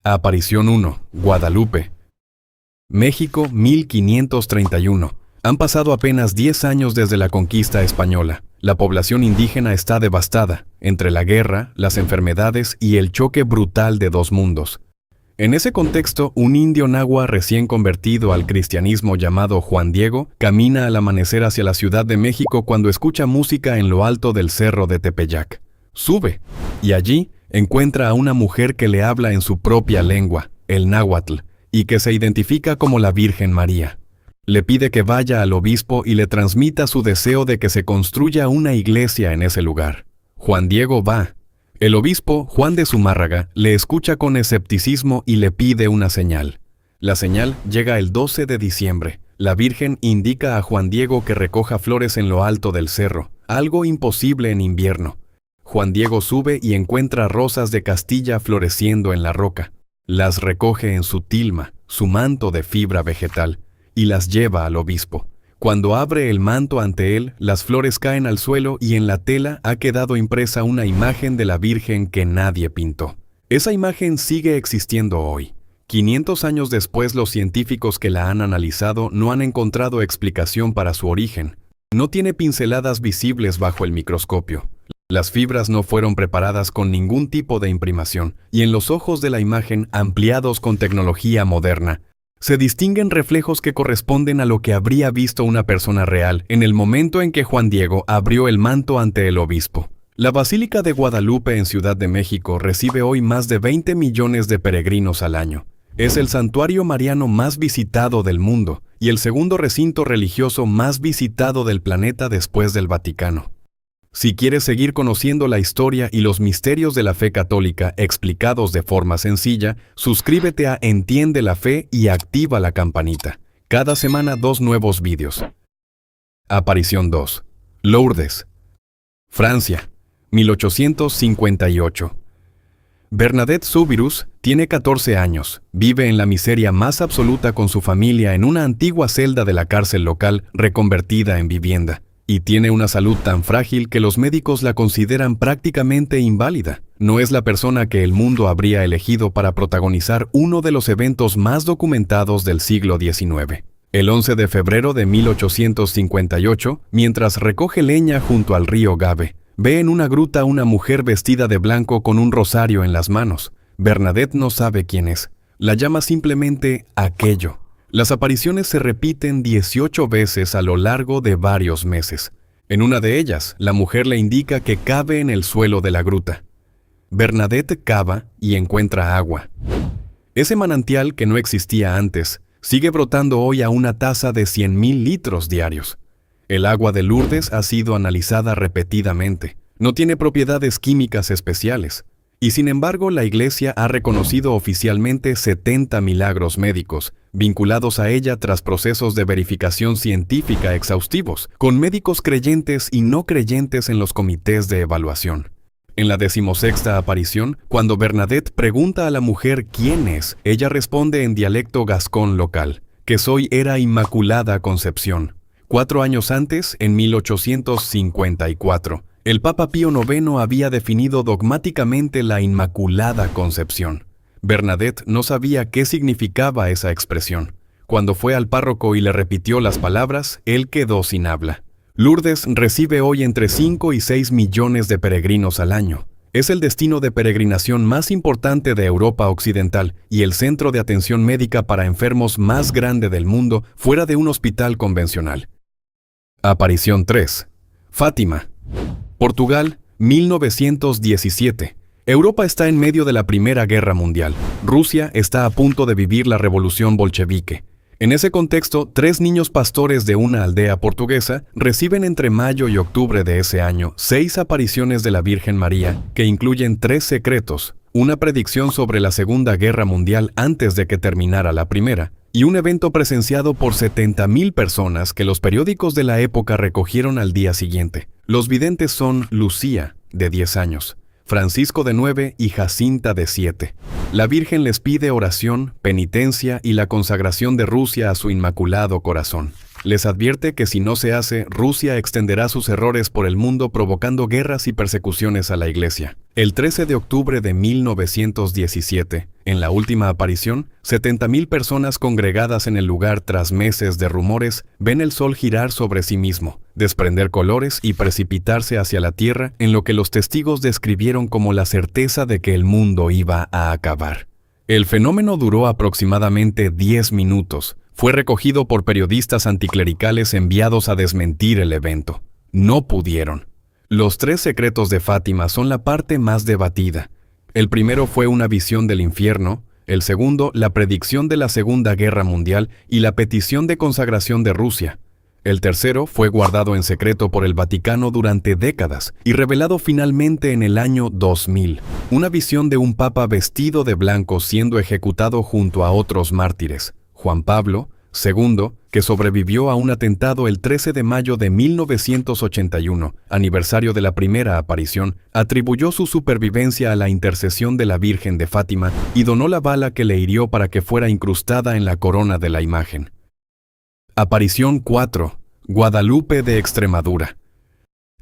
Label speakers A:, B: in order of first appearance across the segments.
A: Aparición 1. Guadalupe. México, 1531. Han pasado apenas 10 años desde la conquista española. La población indígena está devastada, entre la guerra, las enfermedades y el choque brutal de dos mundos. En ese contexto, un indio náhua recién convertido al cristianismo llamado Juan Diego camina al amanecer hacia la Ciudad de México cuando escucha música en lo alto del cerro de Tepeyac. Sube, y allí encuentra a una mujer que le habla en su propia lengua, el náhuatl, y que se identifica como la Virgen María. Le pide que vaya al obispo y le transmita su deseo de que se construya una iglesia en ese lugar. Juan Diego va. El obispo, Juan de Zumárraga, le escucha con escepticismo y le pide una señal. La señal llega el 12 de diciembre. La Virgen indica a Juan Diego que recoja flores en lo alto del cerro, algo imposible en invierno. Juan Diego sube y encuentra rosas de Castilla floreciendo en la roca. Las recoge en su tilma, su manto de fibra vegetal, y las lleva al obispo. Cuando abre el manto ante él, las flores caen al suelo y en la tela ha quedado impresa una imagen de la Virgen que nadie pintó. Esa imagen sigue existiendo hoy. 500 años después, los científicos que la han analizado no han encontrado explicación para su origen. No tiene pinceladas visibles bajo el microscopio. Las fibras no fueron preparadas con ningún tipo de imprimación, y en los ojos de la imagen, ampliados con tecnología moderna, se distinguen reflejos que corresponden a lo que habría visto una persona real en el momento en que Juan Diego abrió el manto ante el obispo. La Basílica de Guadalupe en Ciudad de México recibe hoy más de 20 millones de peregrinos al año. Es el santuario mariano más visitado del mundo y el segundo recinto religioso más visitado del planeta después del Vaticano. Si quieres seguir conociendo la historia y los misterios de la fe católica explicados de forma sencilla, suscríbete a Entiende la Fe y activa la campanita. Cada semana 2 nuevos vídeos. Aparición 2. Lourdes. Francia, 1858. Bernadette Soubirous tiene 14 años, vive en la miseria más absoluta con su familia en una antigua celda de la cárcel local reconvertida en vivienda. Y tiene una salud tan frágil que los médicos la consideran prácticamente inválida. No es la persona que el mundo habría elegido para protagonizar uno de los eventos más documentados del siglo XIX. El 11 de febrero de 1858, mientras recoge leña junto al río Gave, ve en una gruta una mujer vestida de blanco con un rosario en las manos. Bernadette no sabe quién es. La llama simplemente aquello. Las apariciones se repiten 18 veces a lo largo de varios meses. En una de ellas, la mujer le indica que cave en el suelo de la gruta. Bernadette cava y encuentra agua. Ese manantial que no existía antes, sigue brotando hoy a una tasa de 100,000 litros diarios. El agua de Lourdes ha sido analizada repetidamente. No tiene propiedades químicas especiales. Y sin embargo, la Iglesia ha reconocido oficialmente 70 milagros médicos, vinculados a ella tras procesos de verificación científica exhaustivos, con médicos creyentes y no creyentes en los comités de evaluación. En la 16ª aparición, cuando Bernadette pregunta a la mujer quién es, ella responde en dialecto gascón local, que soy era Inmaculada Concepción. 4 años antes, en 1854, el Papa Pío IX había definido dogmáticamente la Inmaculada Concepción. Bernadette no sabía qué significaba esa expresión. Cuando fue al párroco y le repitió las palabras, él quedó sin habla. Lourdes recibe hoy entre 5 y 6 millones de peregrinos al año. Es el destino de peregrinación más importante de Europa Occidental y el centro de atención médica para enfermos más grande del mundo fuera de un hospital convencional. Aparición 3. Fátima. Portugal, 1917. Europa está en medio de la Primera Guerra Mundial. Rusia está a punto de vivir la revolución bolchevique. En ese contexto, 3 niños pastores de una aldea portuguesa reciben entre mayo y octubre de ese año 6 apariciones de la Virgen María, que incluyen 3 secretos, una predicción sobre la Segunda Guerra Mundial antes de que terminara la Primera, y un evento presenciado por 70,000 personas que los periódicos de la época recogieron al día siguiente. Los videntes son Lucía, de 10 años, Francisco de 9 y Jacinta de 7. La Virgen les pide oración, penitencia y la consagración de Rusia a su Inmaculado Corazón. Les advierte que si no se hace, Rusia extenderá sus errores por el mundo provocando guerras y persecuciones a la Iglesia. El 13 de octubre de 1917, en la última aparición, 70.000 personas congregadas en el lugar tras meses de rumores ven el sol girar sobre sí mismo, desprender colores y precipitarse hacia la tierra en lo que los testigos describieron como la certeza de que el mundo iba a acabar. El fenómeno duró aproximadamente 10 minutos. Fue recogido por periodistas anticlericales enviados a desmentir el evento. No pudieron. Los 3 secretos de Fátima son la parte más debatida. El primero fue una visión del infierno, el segundo, la predicción de la Segunda Guerra Mundial y la petición de consagración de Rusia. El tercero fue guardado en secreto por el Vaticano durante décadas y revelado finalmente en el año 2000. Una visión de un papa vestido de blanco siendo ejecutado junto a otros mártires. Juan Pablo II, que sobrevivió a un atentado el 13 de mayo de 1981, aniversario de la primera aparición, atribuyó su supervivencia a la intercesión de la Virgen de Fátima y donó la bala que le hirió para que fuera incrustada en la corona de la imagen. Aparición 4. Guadalupe de Extremadura.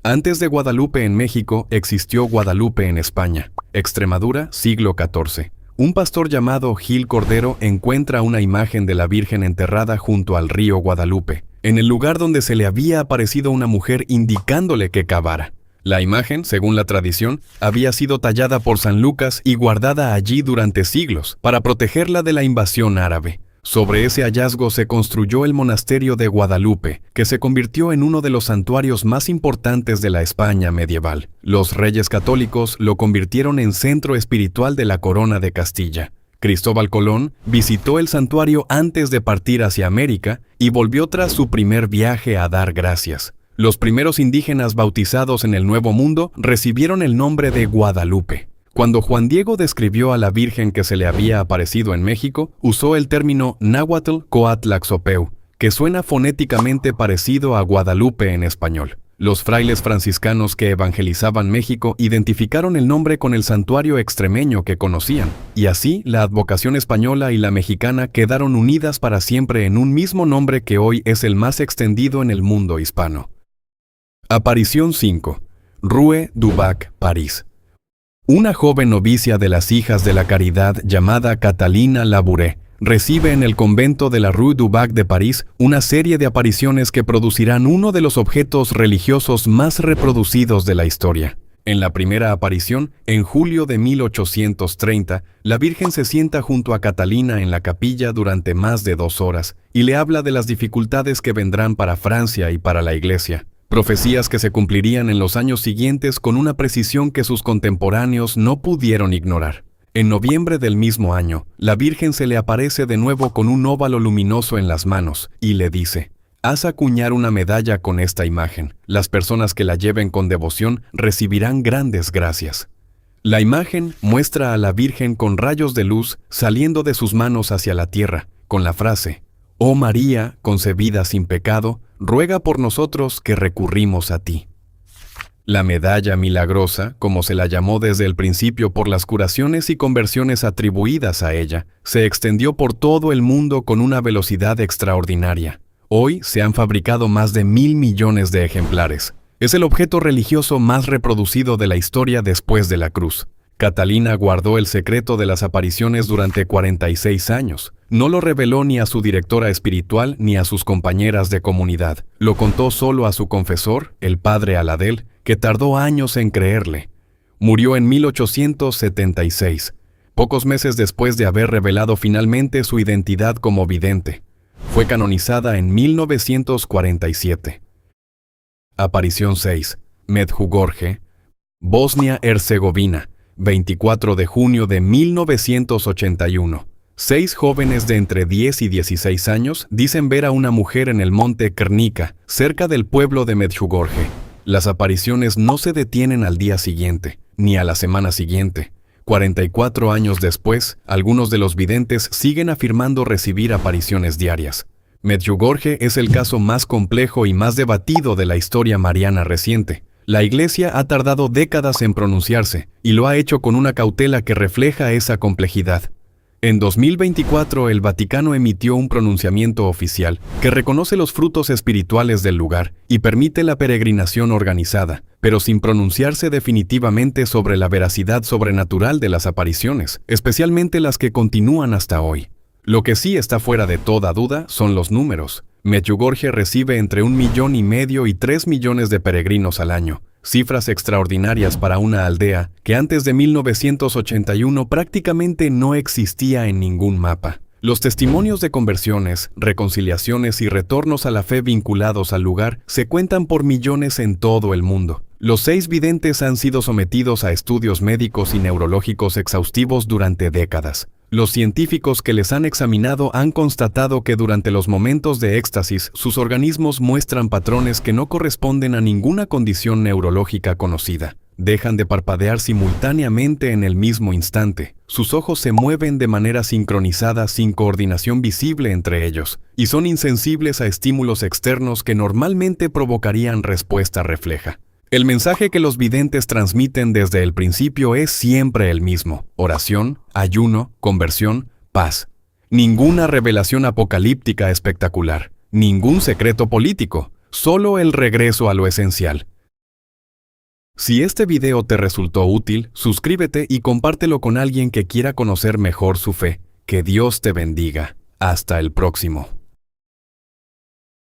A: Antes de Guadalupe en México, existió Guadalupe en España. Extremadura, siglo XIV. Un pastor llamado Gil Cordero encuentra una imagen de la Virgen enterrada junto al río Guadalupe, en el lugar donde se le había aparecido una mujer indicándole que cavara. La imagen, según la tradición, había sido tallada por San Lucas y guardada allí durante siglos, para protegerla de la invasión árabe. Sobre ese hallazgo se construyó el monasterio de Guadalupe, que se convirtió en uno de los santuarios más importantes de la España medieval. Los reyes católicos lo convirtieron en centro espiritual de la corona de Castilla. Cristóbal Colón visitó el santuario antes de partir hacia América y volvió tras su primer viaje a dar gracias. Los primeros indígenas bautizados en el Nuevo Mundo recibieron el nombre de Guadalupe. Cuando Juan Diego describió a la Virgen que se le había aparecido en México, usó el término náhuatl coatlaxopeu, que suena fonéticamente parecido a Guadalupe en español. Los frailes franciscanos que evangelizaban México identificaron el nombre con el santuario extremeño que conocían, y así la advocación española y la mexicana quedaron unidas para siempre en un mismo nombre que hoy es el más extendido en el mundo hispano. Aparición 5. Rue du Bac, París. Una joven novicia de las Hijas de la Caridad llamada Catalina Labouré recibe en el convento de la Rue du Bac de París una serie de apariciones que producirán uno de los objetos religiosos más reproducidos de la historia. En la primera aparición, en julio de 1830, la Virgen se sienta junto a Catalina en la capilla durante más de 2 horas y le habla de las dificultades que vendrán para Francia y para la Iglesia. Profecías que se cumplirían en los años siguientes con una precisión que sus contemporáneos no pudieron ignorar. En noviembre del mismo año, la Virgen se le aparece de nuevo con un óvalo luminoso en las manos y le dice: «Haz acuñar una medalla con esta imagen. Las personas que la lleven con devoción recibirán grandes gracias». La imagen muestra a la Virgen con rayos de luz saliendo de sus manos hacia la tierra, con la frase: «Oh María, concebida sin pecado, ruega por nosotros que recurrimos a ti». La medalla milagrosa, como se la llamó desde el principio por las curaciones y conversiones atribuidas a ella, se extendió por todo el mundo con una velocidad extraordinaria. Hoy se han fabricado más de 1.000 millones de ejemplares. Es el objeto religioso más reproducido de la historia después de la cruz. Catalina guardó el secreto de las apariciones durante 46 años. No lo reveló ni a su directora espiritual ni a sus compañeras de comunidad. Lo contó solo a su confesor, el padre Aladel, que tardó años en creerle. Murió en 1876, pocos meses después de haber revelado finalmente su identidad como vidente. Fue canonizada en 1947. Aparición 6. Medjugorje, Bosnia-Herzegovina, 24 de junio de 1981. 6 jóvenes de entre 10 y 16 años dicen ver a una mujer en el monte Krnika, cerca del pueblo de Medjugorje. Las apariciones no se detienen al día siguiente, ni a la semana siguiente. 44 años después, algunos de los videntes siguen afirmando recibir apariciones diarias. Medjugorje es el caso más complejo y más debatido de la historia mariana reciente. La Iglesia ha tardado décadas en pronunciarse, y lo ha hecho con una cautela que refleja esa complejidad. En 2024, el Vaticano emitió un pronunciamiento oficial que reconoce los frutos espirituales del lugar y permite la peregrinación organizada, pero sin pronunciarse definitivamente sobre la veracidad sobrenatural de las apariciones, especialmente las que continúan hasta hoy. Lo que sí está fuera de toda duda son los números. Medjugorje recibe entre 1,5 millones y 3 millones de peregrinos al año, cifras extraordinarias para una aldea que antes de 1981 prácticamente no existía en ningún mapa. Los testimonios de conversiones, reconciliaciones y retornos a la fe vinculados al lugar se cuentan por millones en todo el mundo. Los 6 videntes han sido sometidos a estudios médicos y neurológicos exhaustivos durante décadas. Los científicos que les han examinado han constatado que durante los momentos de éxtasis sus organismos muestran patrones que no corresponden a ninguna condición neurológica conocida. Dejan de parpadear simultáneamente en el mismo instante. Sus ojos se mueven de manera sincronizada sin coordinación visible entre ellos, y son insensibles a estímulos externos que normalmente provocarían respuesta refleja. El mensaje que los videntes transmiten desde el principio es siempre el mismo: oración, ayuno, conversión, paz. Ninguna revelación apocalíptica espectacular, ningún secreto político, solo el regreso a lo esencial. Si este video te resultó útil, suscríbete y compártelo con alguien que quiera conocer mejor su fe. Que Dios te bendiga. Hasta el próximo.